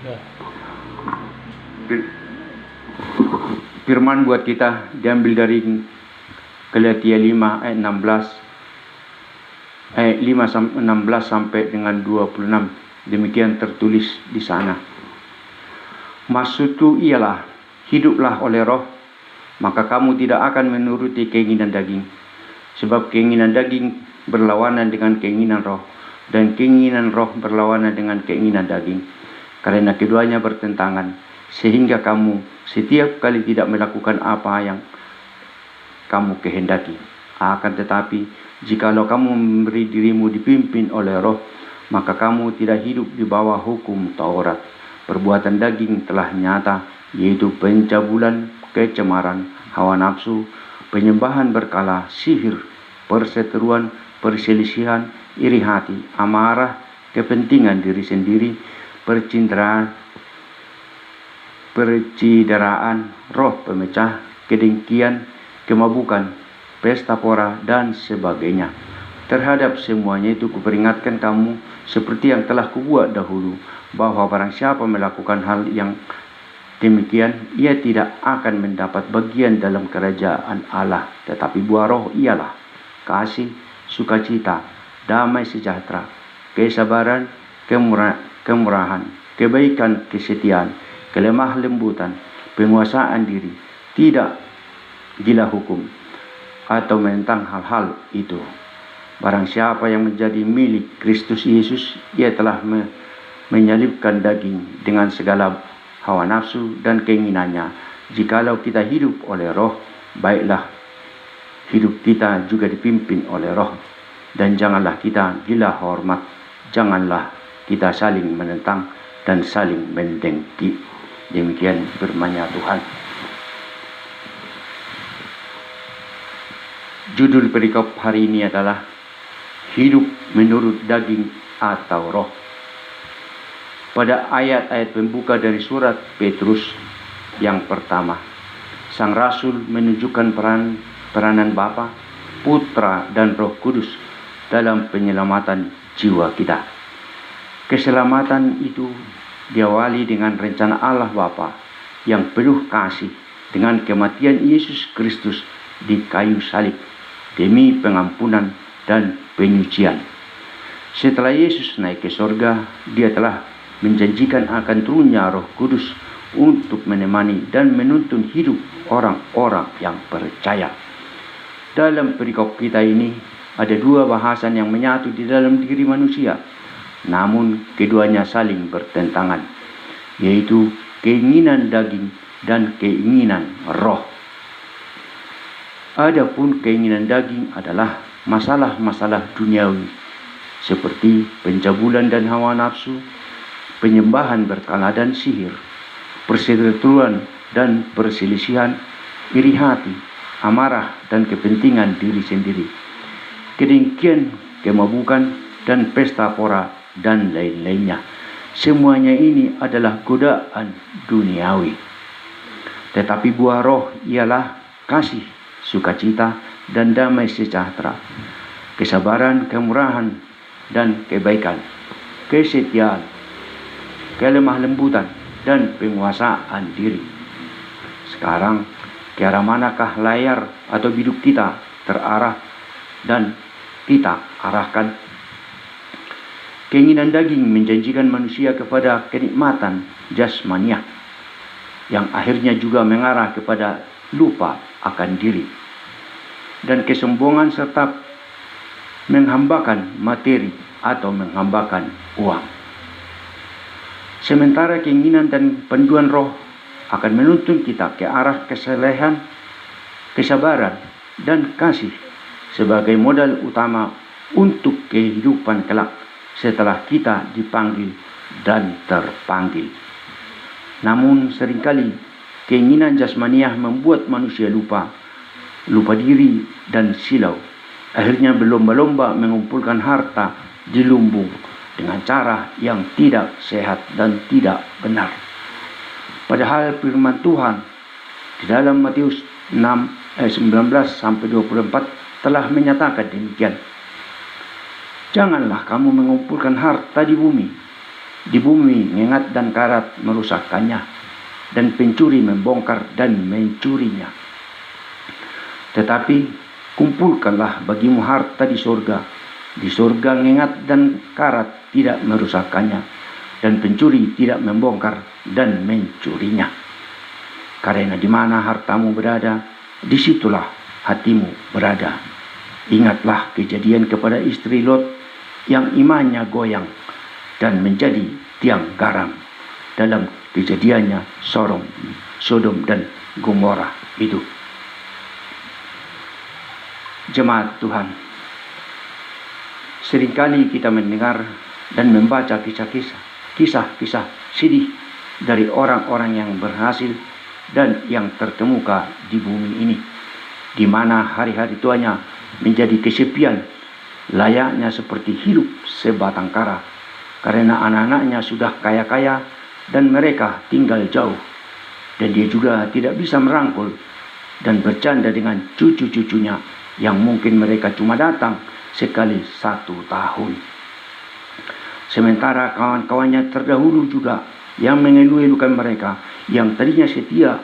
Ya. Firman buat kita diambil dari Galatia 5 ayat 16 ayat 16 sampai dengan 26. Demikian tertulis di sana. Maksudku ialah, hiduplah oleh roh, maka kamu tidak akan menuruti keinginan daging. Sebab keinginan daging berlawanan dengan keinginan roh, dan keinginan roh berlawanan dengan keinginan daging. Karena keduanya bertentangan, sehingga kamu setiap kali tidak melakukan apa yang kamu kehendaki. Akan tetapi, jikalau kamu memberi dirimu dipimpin oleh roh, maka kamu tidak hidup di bawah hukum Taurat. Perbuatan daging telah nyata, yaitu pencabulan, kecemaran, hawa nafsu, penyembahan berkala, sihir, perseteruan, perselisihan, iri hati, amarah, kepentingan diri sendiri, percideraan, roh pemecah, kedengkian, kemabukan, pesta pora, dan sebagainya. Terhadap semuanya itu kuperingatkan kamu seperti yang telah kubuat dahulu, bahwa barang siapa melakukan hal yang demikian, ia tidak akan mendapat bagian dalam kerajaan Allah. Tetapi buah roh ialah kasih, sukacita, damai sejahtera, kesabaran, kemurahan, kebaikan, kesetiaan, kelemah lembutan, penguasaan diri, tidak gila hukum atau menentang hal-hal itu. Barang siapa yang menjadi milik Kristus Yesus, ia telah menyalibkan daging dengan segala hawa nafsu dan keinginannya. Jikalau kita hidup oleh roh, baiklah hidup kita juga dipimpin oleh roh. Dan janganlah kita gila hormat, janganlah kita saling menentang dan saling mendengki. Demikian firman-Nya Tuhan. Judul perikop hari ini adalah hidup menurut daging atau roh. Pada ayat-ayat pembuka dari surat Petrus yang pertama, Sang Rasul menunjukkan peranan Bapa, Putra, dan Roh Kudus dalam penyelamatan jiwa kita. Keselamatan itu diawali dengan rencana Allah Bapa yang penuh kasih dengan kematian Yesus Kristus di kayu salib demi pengampunan dan penyucian. Setelah Yesus naik ke sorga, Dia telah menjanjikan akan turunnya Roh Kudus untuk menemani dan menuntun hidup orang-orang yang percaya. Dalam perikop kita ini ada dua bahasan yang menyatu di dalam diri manusia, namun keduanya saling bertentangan, yaitu keinginan daging dan keinginan roh. Adapun keinginan daging adalah masalah-masalah duniawi seperti pencabulan dan hawa nafsu, penyembahan berkala dan sihir, perseteruan dan perselisihan, iri hati, amarah dan kepentingan diri sendiri, kedengkian, kemabukan, dan pesta pora, dan lain-lainnya. Semuanya ini adalah godaan duniawi. Tetapi buah roh ialah kasih, sukacita, dan damai sejahtera, kesabaran, kemurahan, dan kebaikan, kesetiaan, kelemah lembutan, dan penguasaan diri. Sekarang, ke arah manakah layar atau biduk kita terarah dan kita arahkan? Keinginan daging menjanjikan manusia kepada kenikmatan jasmaniah yang akhirnya juga mengarah kepada lupa akan diri dan kesombongan serta menghambakan materi atau menghambakan uang. Sementara keinginan dan panduan roh akan menuntun kita ke arah kesalehan, kesabaran, dan kasih sebagai modal utama untuk kehidupan kelak setelah kita dipanggil dan terpanggil. Namun seringkali keinginan jasmaniah membuat manusia lupa diri dan silau. Akhirnya berlomba-lomba mengumpulkan harta di lumbung dengan cara yang tidak sehat dan tidak benar. Padahal firman Tuhan di dalam Matius 6 ayat 19 sampai 24 telah menyatakan demikian. Janganlah kamu mengumpulkan harta di bumi, di bumi ngengat dan karat merusakkannya, dan pencuri membongkar dan mencurinya. Tetapi kumpulkanlah bagimu harta di sorga. Di sorga ngengat dan karat tidak merusakkannya, dan pencuri tidak membongkar dan mencurinya. Karena di mana hartamu berada, disitulah hatimu berada. Ingatlah kejadian kepada istri Lot yang imannya goyang dan menjadi tiang garam dalam kejadiannya Sodom dan Gomora itu. Jemaat Tuhan, seringkali kita mendengar dan membaca kisah-kisah sedih dari orang-orang yang berhasil dan yang terkemuka di bumi ini, di mana hari-hari tuanya menjadi kesepian, layaknya seperti hidup sebatang kara, karena anak-anaknya sudah kaya-kaya dan mereka tinggal jauh, dan dia juga tidak bisa merangkul dan bercanda dengan cucu-cucunya yang mungkin mereka cuma datang sekali 1 tahun. Sementara kawan-kawannya terdahulu juga yang mengeluh-elukan mereka, yang tadinya setia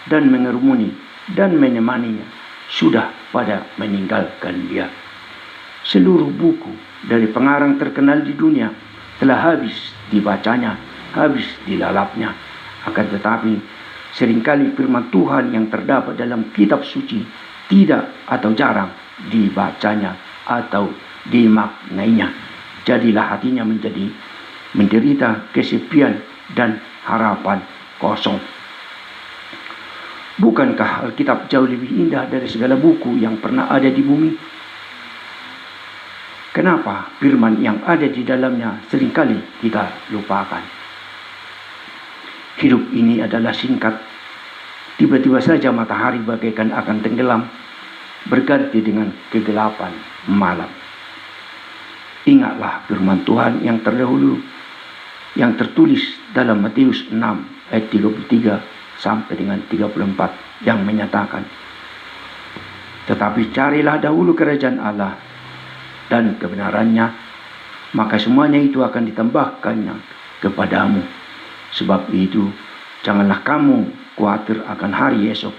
dan mengerumuni dan menemaninya, sudah pada meninggalkan dia. Seluruh buku dari pengarang terkenal di dunia telah habis dibacanya, habis dilalapnya. Akan tetapi seringkali firman Tuhan yang terdapat dalam kitab suci tidak atau jarang dibacanya atau dimaknainya. Jadilah hatinya menjadi menderita kesepian dan harapan kosong. Bukankah Alkitab jauh lebih indah dari segala buku yang pernah ada di bumi? Kenapa firman yang ada di dalamnya seringkali kita lupakan? Hidup ini adalah singkat. Tiba-tiba saja matahari bagaikan akan tenggelam, berganti dengan kegelapan malam. Ingatlah firman Tuhan yang terdahulu, yang tertulis dalam Matius 6 ayat 33 sampai dengan 34, yang menyatakan, tetapi carilah dahulu kerajaan Allah dan kebenarannya, maka semuanya itu akan ditambahkannya kepadamu. Sebab itu, janganlah kamu khawatir akan hari esok,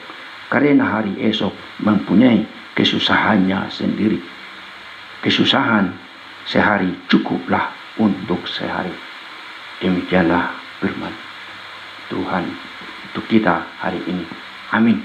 karena hari esok mempunyai kesusahannya sendiri. Kesusahan sehari cukuplah untuk sehari. Demikianlah firman Tuhan untuk kita hari ini. Amin.